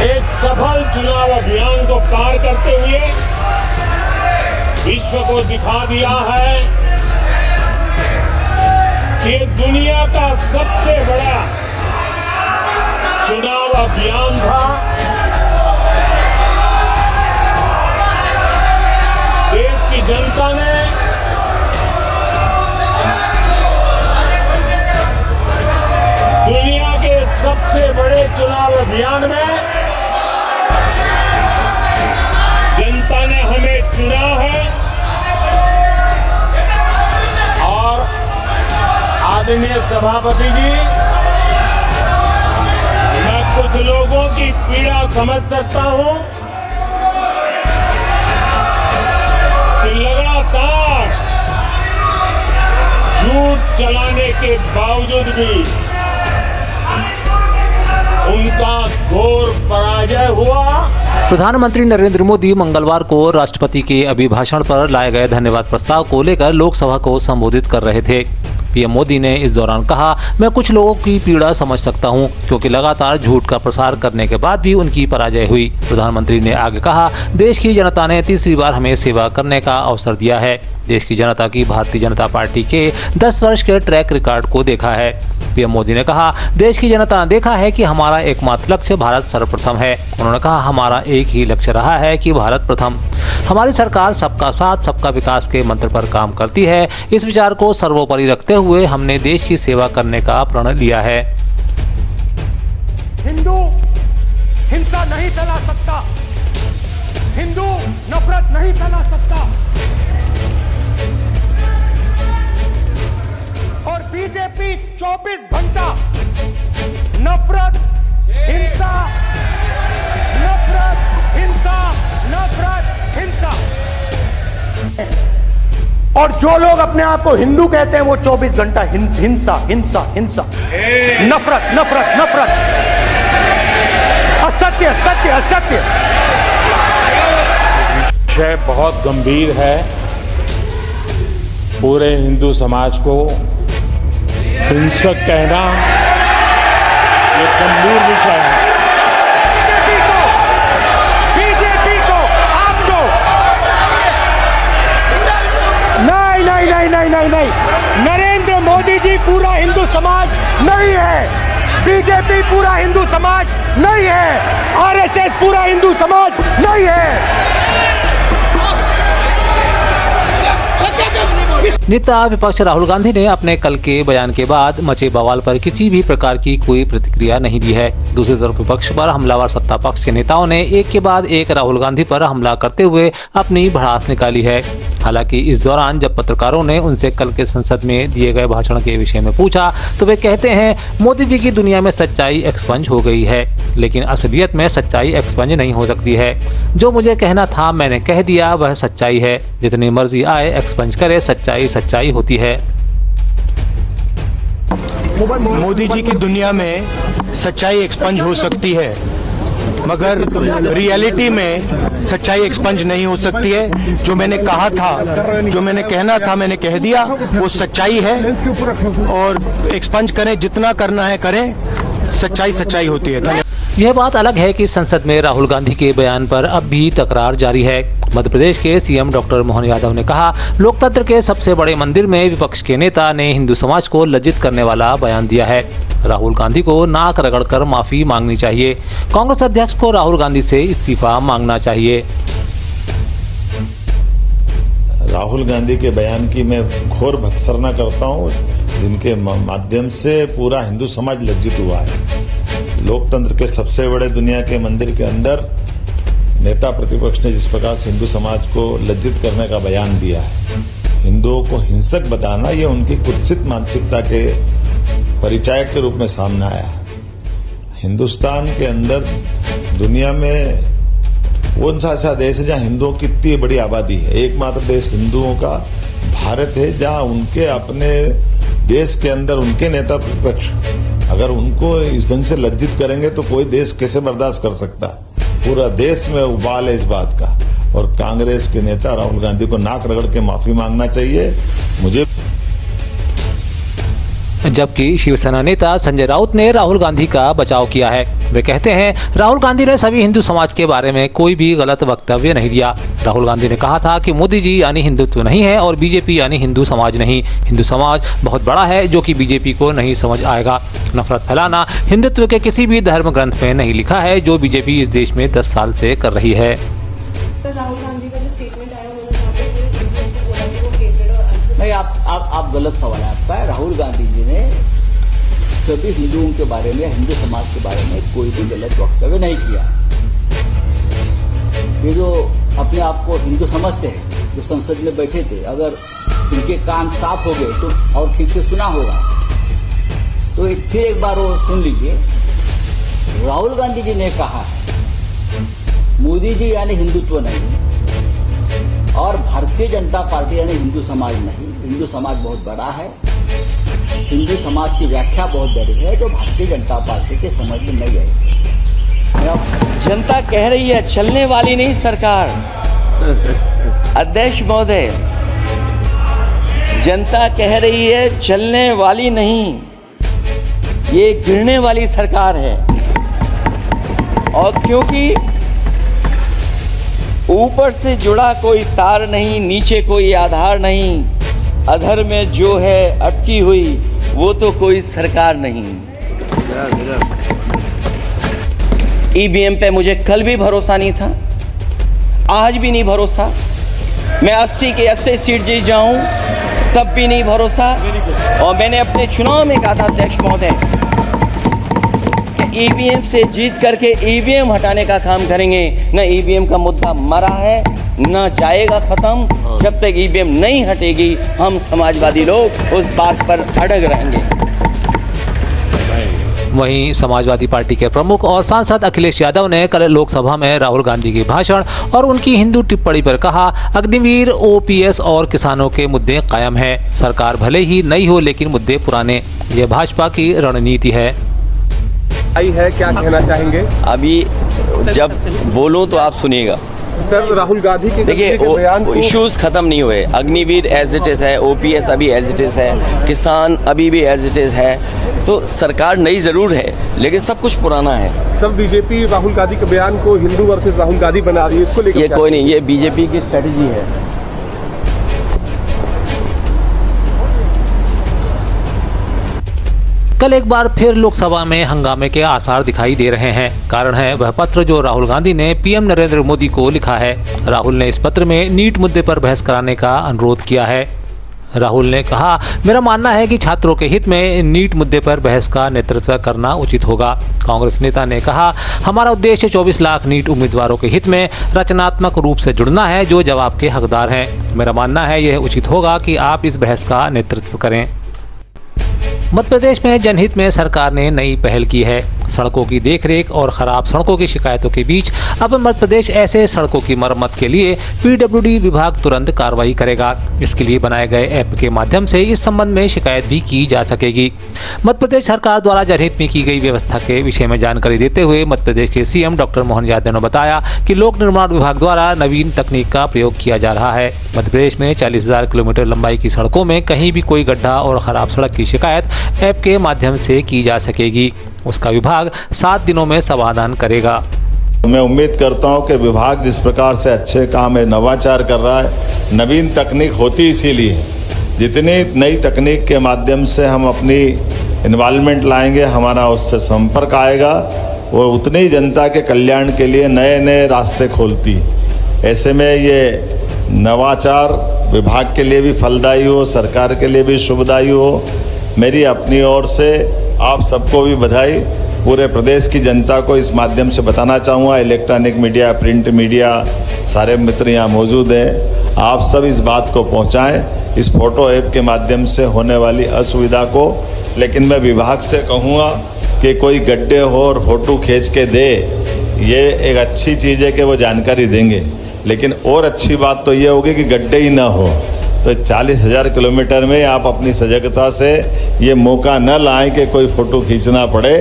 एक सफल चुनाव अभियान को पार करते हुए विश्व को दिखा दिया है कि दुनिया का सबसे बड़ा चुनाव अभियान था। देश की जनता ने दुनिया के सबसे बड़े चुनाव अभियान में जनता ने हमें चुना है और आदरणीय सभापति जी, मैं कुछ लोगों की पीड़ा समझ सकता हूं कि लगातार झूठ चलाने के बावजूद भी उनका घोर पराजय हुआ। प्रधानमंत्री नरेंद्र मोदी मंगलवार को राष्ट्रपति के अभिभाषण पर लाए गए धन्यवाद प्रस्ताव को लेकर लोकसभा को संबोधित कर रहे थे। पीएम मोदी ने इस दौरान कहा, मैं कुछ लोगों की पीड़ा समझ सकता हूं, क्योंकि लगातार झूठ का प्रसार करने के बाद भी उनकी पराजय हुई। प्रधानमंत्री ने आगे कहा, देश की जनता ने तीसरी बार हमें सेवा करने का अवसर दिया है। देश की जनता की भारतीय जनता पार्टी के 10 वर्ष के ट्रैक रिकॉर्ड को देखा है। पीएम मोदी ने कहा, देश की जनता ने देखा है कि हमारा एकमात्र लक्ष्य भारत सर्वप्रथम है। उन्होंने कहा, हमारा एक ही लक्ष्य रहा है कि भारत प्रथम। हमारी सरकार सबका साथ सबका विकास के मंत्र पर काम करती है। इस विचार को सर्वोपरि रखते हुए हमने देश की सेवा करने का प्रण लिया है। हिंदू हिंसा नहीं फैला सकता, हिंदू नफरत नहीं फैला सकता और बीजेपी 24 घंटा नफरत हिंसा नफरत हिंसा नफरत हिंसा। और जो लोग अपने आप को हिंदू कहते हैं वो 24 घंटा हिंसा हिंसा हिंसा नफरत नफरत नफरत असत्य सत्य असत्य। विषय बहुत गंभीर है। पूरे हिंदू समाज को हिंसक कहना ये गंभीर विषय है। बीजेपी को आपको नहीं नहीं नहीं नहीं नहीं नहीं, नरेंद्र मोदी जी पूरा हिंदू समाज नहीं है, बीजेपी पूरा हिंदू समाज नहीं है, आरएसएस पूरा हिंदू समाज नहीं है। नेता विपक्ष राहुल गांधी ने अपने कल के बयान के बाद मचे बवाल पर किसी भी प्रकार की कोई प्रतिक्रिया नहीं दी है। दूसरी तरफ विपक्ष पर हमलावर सत्ता पक्ष के नेताओं ने एक के बाद एक राहुल गांधी पर हमला करते हुए अपनी भड़ास निकाली है। हालांकि इस दौरान जब पत्रकारों ने उनसे कल के संसद में दिए गए भाषण के विषय में पूछा तो वे कहते हैं, मोदी जी की दुनिया में सच्चाई एक्सपंज हो गई है, लेकिन असलियत में सच्चाई एक्सपंज नहीं हो सकती है। जो मुझे कहना था मैंने कह दिया, वह सच्चाई है। जितनी मर्जी आए एक्सपंज करे, सच्चाई सच्चाई होती है। मोदी जी की दुनिया में सच्चाई एक्सपंज हो सकती है, मगर रियलिटी में सच्चाई एक्सपंज नहीं हो सकती है। जो मैंने कहा था, जो मैंने कहना था मैंने कह दिया, वो सच्चाई है। और एक्सपंज करें, जितना करना है करें, सच्चाई सच्चाई होती है। धन्यवाद। यह बात अलग है कि संसद में राहुल गांधी के बयान पर अब भी तकरार जारी है। मध्य प्रदेश के सीएम डॉक्टर मोहन यादव ने कहा, लोकतंत्र के सबसे बड़े मंदिर में विपक्ष के नेता ने हिंदू समाज को लज्जित करने वाला बयान दिया है। राहुल गांधी को नाक रगड़कर माफी मांगनी चाहिए। कांग्रेस अध्यक्ष को राहुल गांधी से इस्तीफा मांगना चाहिए। राहुल गांधी के बयान की मैं घोर भत्सना करता हूं, जिनके माध्यम से पूरा हिंदू समाज लज्जित हुआ है। लोकतंत्र के सबसे बड़े दुनिया के मंदिर के अंदर नेता प्रतिपक्ष ने जिस प्रकार से हिंदू समाज को लज्जित करने का बयान दिया है, हिंदुओं को हिंसक बताना, ये उनकी कुत्सित मानसिकता के परिचायक के रूप में सामने आया है। हिंदुस्तान के अंदर दुनिया में कौन सा ऐसा देश है जहां हिंदुओं की इतनी बड़ी आबादी है? एकमात्र देश हिंदुओं का भारत है, जहां उनके अपने देश के अंदर उनके नेता प्रतिपक्ष अगर उनको इस ढंग से लज्जित करेंगे तो कोई देश कैसे बर्दाश्त कर सकता है? पूरा देश में उबाल है इस बात का। और कांग्रेस के नेता राहुल गांधी को नाक रगड़ के माफी मांगना चाहिए। मुझे जबकि शिवसेना नेता संजय राउत ने राहुल गांधी का बचाव किया है। वे कहते हैं राहुल गांधी ने सभी हिंदू समाज के बारे में कोई भी गलत वक्तव्य नहीं दिया। राहुल गांधी ने कहा था कि मोदी जी यानी हिंदुत्व नहीं है और बीजेपी यानी हिंदू समाज नहीं। हिंदू समाज बहुत बड़ा है जो कि बीजेपी को नहीं समझ आएगा। नफरत फैलाना हिंदुत्व के किसी भी धर्म ग्रंथ में नहीं लिखा है जो बीजेपी इस देश में 10 साल से कर रही है। राहुल गांधी का जो स्टेटमेंट आया वो नहीं, आप गलत सवाल है आपका। राहुल गांधी जी ने सभी हिंदुओं के बारे में, हिंदू समाज के बारे में कोई भी गलत वक्तव्य नहीं किया। ये जो अपने आप को हिंदू समझते हैं, जो संसद में बैठे थे, अगर उनके कान साफ हो गए तो और ठीक से सुना होगा तो फिर एक बार वो सुन लीजिए। राहुल गांधी जी ने कहा मोदी जी यानी हिंदुत्व नहीं और भारतीय जनता पार्टी यानी हिंदू समाज नहीं। हिंदू समाज बहुत बड़ा है, हिंदू समाज की व्याख्या बहुत बड़ी है जो भारतीय जनता पार्टी के समझ में नहीं आई। जनता कह रही है चलने वाली नहीं सरकार। अध्यक्ष महोदय, जनता कह रही है चलने वाली नहीं, ये गिरने वाली सरकार है। और क्योंकि ऊपर से जुड़ा कोई तार नहीं, नीचे कोई आधार नहीं, अधर में जो है अटकी हुई वो तो कोई सरकार नहीं। ईवीएम पे मुझे कल भी भरोसा नहीं था, आज भी नहीं भरोसा। मैं 80 के 80 सीट जीत जाऊं तब भी नहीं भरोसा। और मैंने अपने चुनाव में कहा था अध्यक्ष महोदय कि ईवीएम से जीत करके ईवीएम हटाने का काम करेंगे। न ईवीएम का मुद्दा मरा है न जाएगा खत्म। जब तक ईवीएम नहीं हटेगी हम समाजवादी लोग उस बात पर अड़ग रहेंगे। वहीं समाजवादी पार्टी के प्रमुख और सांसद अखिलेश यादव ने कल लोकसभा में राहुल गांधी के भाषण और उनकी हिंदू टिप्पणी पर कहा, अग्निवीर, ओपीएस और किसानों के मुद्दे कायम है। सरकार भले ही नई हो लेकिन मुद्दे पुराने। ये भाजपा की रणनीति है। क्या कहना चाहेंगे? अभी जब बोलूं तो आप सुनिएगा। सर, राहुल गांधी के देखिए इश्यूज खत्म नहीं हुए। अग्निवीर एज इट इज है, ओपीएस अभी एज इट इज है, किसान अभी भी एज इट इज है। तो सरकार नई जरूर है लेकिन सब कुछ पुराना है। सब बीजेपी राहुल गांधी के बयान को हिंदू वर्सेस राहुल गांधी बना रही है, इसको लेकर ये कोई नहीं, ये बीजेपी की स्ट्रेटेजी है। कल एक बार फिर लोकसभा में हंगामे के आसार दिखाई दे रहे हैं। कारण है वह पत्र जो राहुल गांधी ने पीएम नरेंद्र मोदी को लिखा है। राहुल ने इस पत्र में नीट मुद्दे पर बहस कराने का अनुरोध किया है। राहुल ने कहा, मेरा मानना है कि छात्रों के हित में नीट मुद्दे पर बहस का नेतृत्व करना उचित होगा। कांग्रेस नेता ने कहा, हमारा उद्देश्य 24 लाख नीट उम्मीदवारों के हित में रचनात्मक रूप से जुड़ना है जो जवाब के हकदार हैं। मेरा मानना है यह उचित होगा कि आप इस बहस का नेतृत्व करें। मध्य प्रदेश में जनहित में सरकार ने नई पहल की है। सड़कों की देखरेख और खराब सड़कों की शिकायतों के बीच अब मध्य प्रदेश ऐसे सड़कों की मरम्मत के लिए पीडब्ल्यूडी विभाग तुरंत कार्रवाई करेगा। इसके लिए बनाए गए ऐप के माध्यम से इस संबंध में शिकायत भी की जा सकेगी। मध्य प्रदेश सरकार द्वारा जनहित में की गई व्यवस्था के विषय में जानकारी देते हुए मध्य प्रदेश के सीएम डॉक्टर मोहन यादव ने बताया कि लोक निर्माण विभाग द्वारा नवीन तकनीक का प्रयोग किया जा रहा है। मध्य प्रदेश में 40,000 किलोमीटर लंबाई की सड़कों में कहीं भी कोई गड्ढा और खराब सड़क की शिकायत ऐप के माध्यम से की जा सकेगी। उसका विभाग 7 दिनों में समाधान करेगा। मैं उम्मीद करता हूं कि विभाग जिस प्रकार से अच्छे काम है, नवाचार कर रहा है, नवीन तकनीक होती इसीलिए, जितनी नई तकनीक के माध्यम से हम अपनी इन्वॉल्वमेंट लाएंगे, हमारा उससे संपर्क आएगा, वो उतनी जनता के कल्याण के लिए नए नए रास्ते खोलती। ऐसे में ये नवाचार विभाग के लिए भी फलदायी हो, सरकार के लिए भी शुभदायी हो। मेरी अपनी ओर से आप सबको भी बधाई। पूरे प्रदेश की जनता को इस माध्यम से बताना चाहूँगा, इलेक्ट्रॉनिक मीडिया, प्रिंट मीडिया, सारे मित्र यहाँ मौजूद हैं, आप सब इस बात को पहुँचाएं इस फोटो ऐप के माध्यम से होने वाली असुविधा को। लेकिन मैं विभाग से कहूँगा कि कोई गड्ढे हो और फोटो खींच के दे, ये एक अच्छी चीज़ है कि वो जानकारी देंगे, लेकिन और अच्छी बात तो ये होगी कि गड्ढे ही ना हो। तो 40,000 किलोमीटर में आप अपनी सजगता से ये मौका न लाएं कि कोई फ़ोटो खींचना पड़े।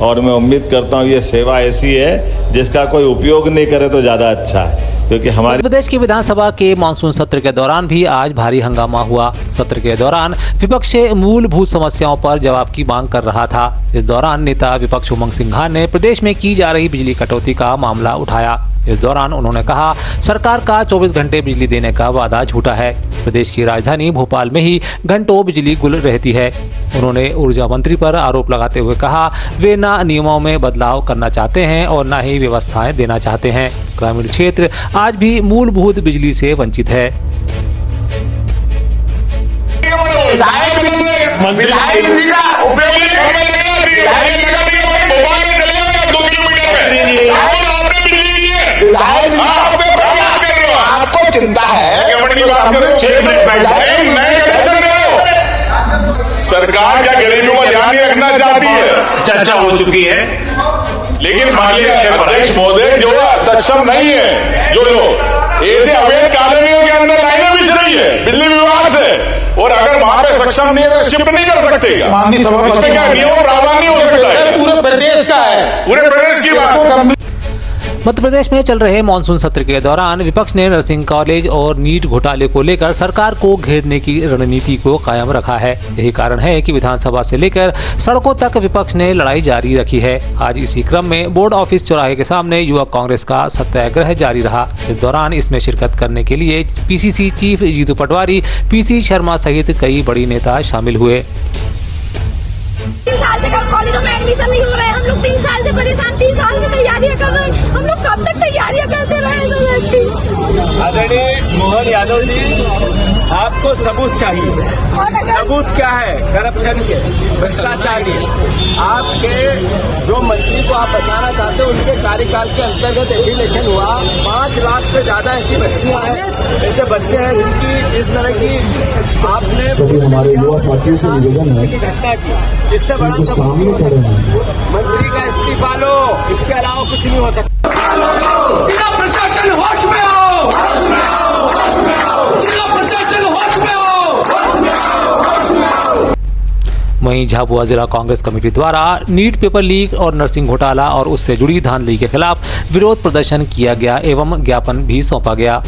और मैं उम्मीद करता हूँ ये सेवा ऐसी है जिसका कोई उपयोग नहीं करे तो ज़्यादा अच्छा है। क्योंकि हमारी मध्य प्रदेश की विधानसभा के मानसून सत्र के दौरान भी आज भारी हंगामा हुआ। सत्र के दौरान विपक्ष से मूलभूत समस्याओं पर जवाब की मांग कर रहा था। इस दौरान नेता विपक्ष उमंग सिंघार ने प्रदेश में की जा रही बिजली कटौती का मामला उठाया। इस दौरान उन्होंने कहा, सरकार का 24 घंटे बिजली देने का वादा झूठा है। प्रदेश की राजधानी भोपाल में ही घंटों बिजली गुल रहती है। उन्होंने ऊर्जा मंत्री पर आरोप लगाते हुए कहा, वे ना नियमों में बदलाव करना चाहते हैं और ना ही व्यवस्थाएं देना चाहते हैं। ग्रामीण क्षेत्र आज भी मूलभूत बिजली से वंचित है। आपको चिंता है सरकार क्या गरीबों का ध्यान नहीं रखना चाहती है? चर्चा हो चुकी है, लेकिन माननीय अध्यक्ष महोदय जो सक्षम नहीं है, जो लोग ऐसे अवैध कॉलोनियों के अंदर लाइनें बिछ रही है बिजली विभाग से, और अगर वहां पे सक्षम नहीं है तो शिफ्ट नहीं कर सकते। इसमें क्या नियम प्रावधान हो सकता है? पूरे प्रदेश का है, पूरे प्रदेश की बात। मध्य प्रदेश में चल रहे मानसून सत्र के दौरान विपक्ष ने नर्सिंग कॉलेज और नीट घोटाले को लेकर सरकार को घेरने की रणनीति को कायम रखा है। यही कारण है कि विधानसभा से लेकर सड़कों तक विपक्ष ने लड़ाई जारी रखी है। आज इसी क्रम में बोर्ड ऑफिस चौराहे के सामने युवक कांग्रेस का सत्याग्रह जारी रहा। इस दौरान इसमें शिरकत करने के लिए PCC chief Jitu Patwari, PC Sharma सहित कई बड़ी नेता शामिल हुए। 3 साल से कॉलेजों में एडमिशन नहीं हो रहा है। हम लोग 3 साल से परेशान, 3 साल से तैयारियां कर रहे हैं। हम लोग कब तक तैयारियां करते रहे? आदरणीय मोहन यादव जी, आपको सबूत चाहिए। सबूत क्या है? करप्शन के, भ्रष्टाचार के। आपके जो मंत्री को आप बचाना चाहते हो, उनके कार्यकाल के अंतर्गत एफिलिएशन हुआ। 5 लाख से ज्यादा ऐसी बच्चियां हैं, ऐसे बच्चे हैं जिनकी इस तरह की आपने सभी हमारे युवा साथियों से निवेदन है घटना की। इससे बड़ा सबूत मंत्री का इस्तीफा लो, इसके अलावा कुछ नहीं हो सकता। जिला प्रशासन होश में आओ, जिला प्रशासन होश में आओ। वहीं झाबुआ जिला कांग्रेस कमेटी द्वारा नीट पेपर लीक और नर्सिंग घोटाला और उससे जुड़ी धांधली के खिलाफ विरोध प्रदर्शन किया गया एवं ज्ञापन भी सौंपा गया।